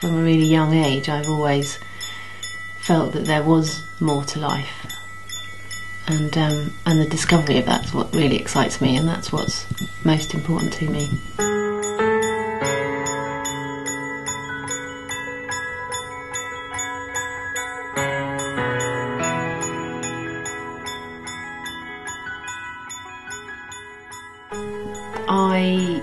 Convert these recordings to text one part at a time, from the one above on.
From a really young age, I've always felt that there was more to life, and the discovery of that's what really excites me, and that's what's most important to me. I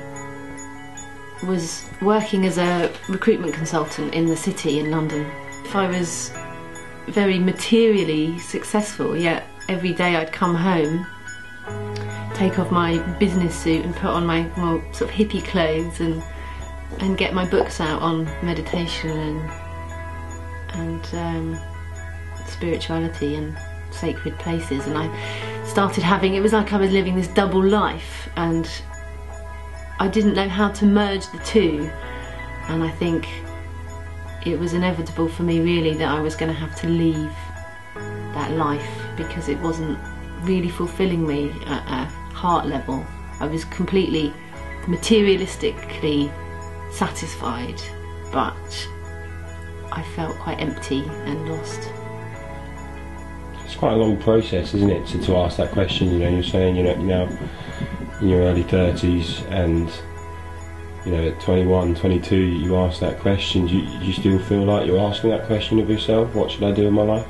was working as a recruitment consultant in the city in London. If I was very materially successful, yet every day I'd come home, take off my business suit and put on my more sort of hippie clothes and get my books out on meditation and spirituality and sacred places, and I started having, it was like I was living this double life, and I didn't know how to merge the two, and I think it was inevitable for me really that I was going to have to leave that life because it wasn't really fulfilling me at a heart level. I was completely materialistically satisfied, but I felt quite empty and lost. It's quite a long process, isn't it, to ask that question? You know, you're saying you're now in your early 30s, and you know, at 21, 22, you ask that question. Do you still feel like you're asking that question of yourself? What should I do in my life?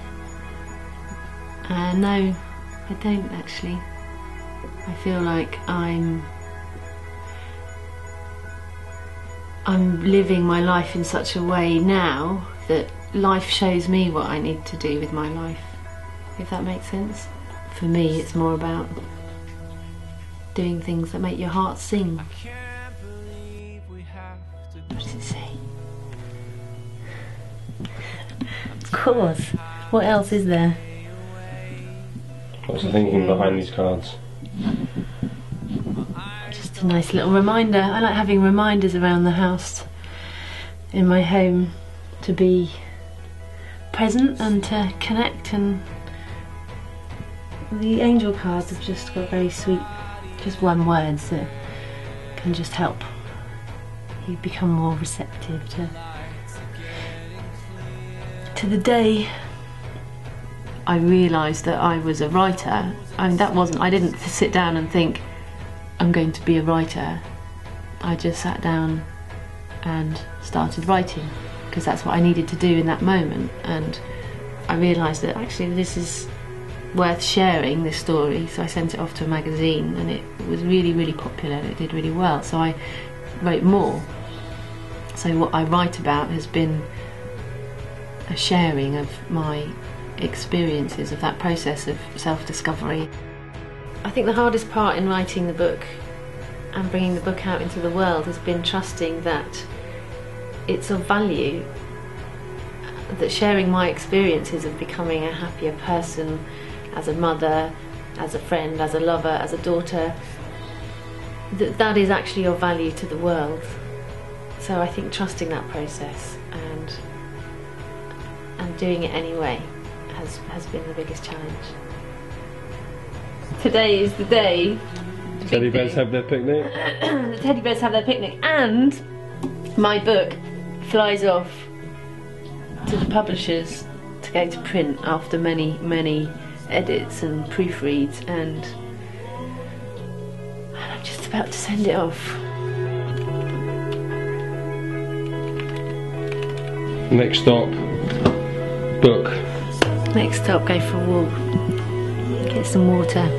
No, I don't actually. I feel like I'm living my life in such a way now that life shows me what I need to do with my life, if that makes sense. For me, it's more about doing things that make your heart sing. What does it say? Of course. What else is there? What's the thinking behind these cards? Just a nice little reminder. I like having reminders around the house, in my home, to be present and to connect, and the angel cards have just got very sweet, just one words that can just help you become more receptive to the day. I realised that I was a writer. I mean, I didn't sit down and think, I'm going to be a writer. I just sat down and started writing, because that's what I needed to do in that moment. And I realised that actually this is worth sharing, this story, so I sent it off to a magazine, and it was really, really popular. It did really well, so I wrote more. So what I write about has been a sharing of my experiences of that process of self-discovery. I think the hardest part in writing the book and bringing the book out into the world has been trusting that it's of value, that sharing my experiences of becoming a happier person, as a mother, as a friend, as a lover, as a daughter, that is actually of value to the world. So I think trusting that process and doing it anyway has been the biggest challenge. Today is the day. The teddy bears have their picnic. The teddy bears have their picnic, and my book flies off to the publishers to go to print after many, many edits and proofreads, and I'm just about to send it off. Next stop, book. Next stop, go for a walk, get some water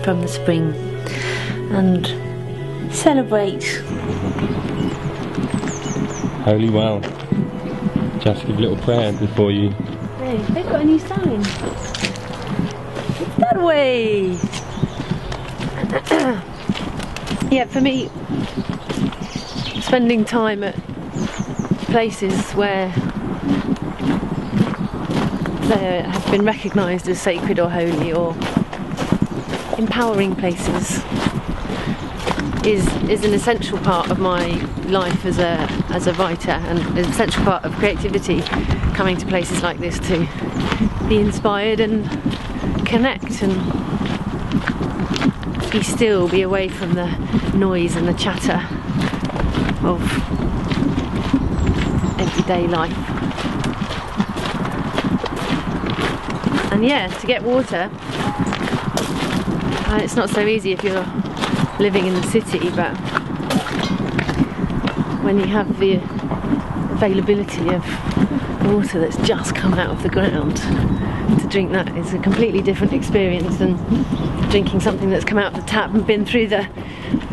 from the spring and celebrate. Holy well. Just give a little prayer before you. Hey, they've got a new sign. That way! Yeah, for me, spending time at places where they have been recognised as sacred or holy or empowering places is an essential part of my life as a writer, and an essential part of creativity, coming to places like this to be inspired and connect and be still, be away from the noise and the chatter of everyday life. And yeah, to get water, it's not so easy if you're living in the city, but when you have the availability of water that's just come out of the ground, to drink that is a completely different experience than drinking something that's come out of the tap and been through the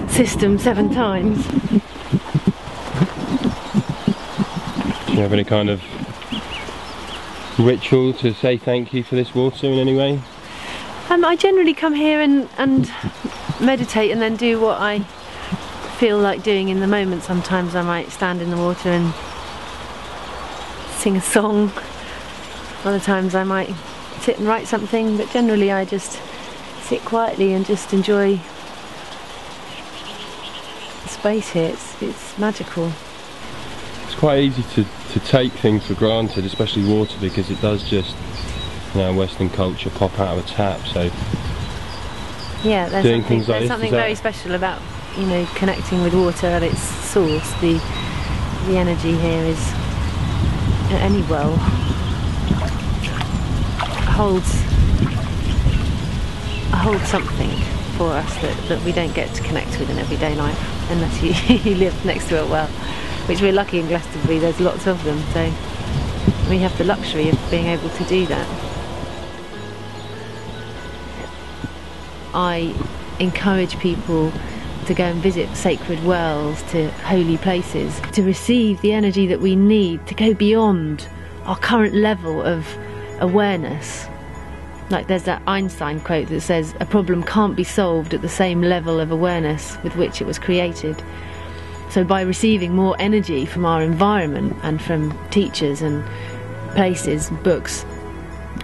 system 7 times. Do you have any kind of ritual to say thank you for this water in any way? I generally come here and meditate and then do what I feel like doing in the moment. Sometimes I might stand in the water and sing a song. Other times I might sit and write something, but generally I just sit quietly and just enjoy the space here. It's magical. It's quite easy to take things for granted, especially water, because it does just, you know, Western culture, pop out of a tap. So yeah, there's something very special about, you know, connecting with water at its source. The energy here is, at any well, holds something for us that we don't get to connect with in everyday life unless you live next to a well, which we're lucky in Glastonbury, there's lots of them, so we have the luxury of being able to do that. I encourage people to go and visit sacred wells, to holy places, to receive the energy that we need to go beyond our current level of awareness. Like there's that Einstein quote that says, a problem can't be solved at the same level of awareness with which it was created. So by receiving more energy from our environment and from teachers and places, books,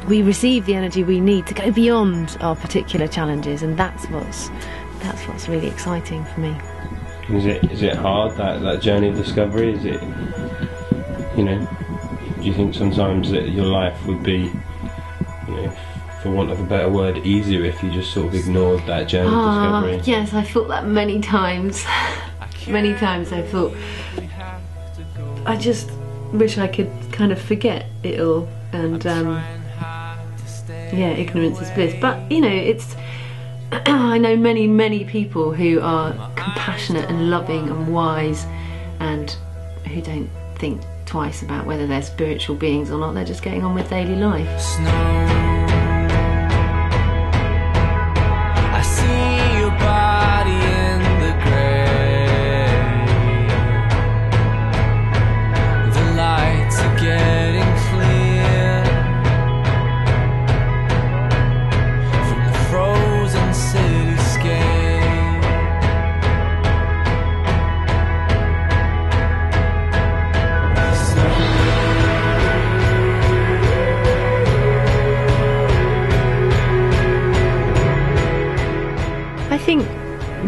we receive the energy we need to go beyond our particular challenges, and that's what's really exciting for me. Is it hard, that journey of discovery? Is it, you know, do you think sometimes that your life would be, you know, for want of a better word, easier if you just sort of ignored that journey of discovery? Yes, I thought that many times. Many times I thought, I just wish I could kind of forget it all, and yeah, ignorance is bliss. But you know, it's I know many people who are compassionate and loving and wise, and who don't think twice about whether they're spiritual beings or not. They're just getting on with daily life. I see your body in the grey. The lights are getting clear from the frozen cityscape. I think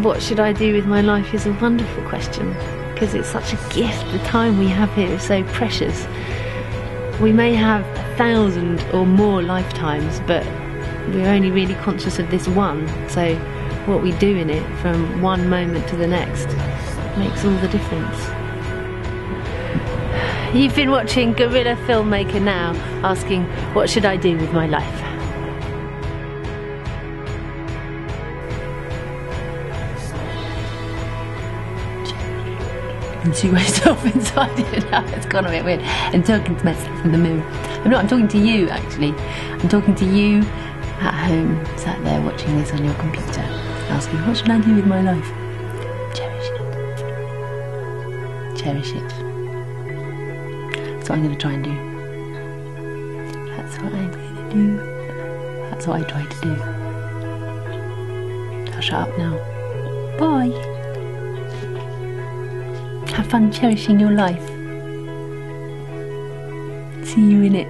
what should I do with my life is a wonderful question, because it's such a gift. The time we have here is so precious. We may have 1,000 or more lifetimes, but we're only really conscious of this one, so what we do in it from one moment to the next makes all the difference. You've been watching Guerrilla Filmmaker Now, asking, what should I do with my life? And see myself inside it now. It's gone a bit weird. And talking to myself in the mirror. I'm talking to you actually. I'm talking to you at home, sat there watching this on your computer, asking, what should I do with my life? Cherish it. Cherish it. That's what I'm going to try and do. That's what I'm going to do. That's what I try to do. I'll shut up now. Bye. Have fun cherishing your life. See you in it.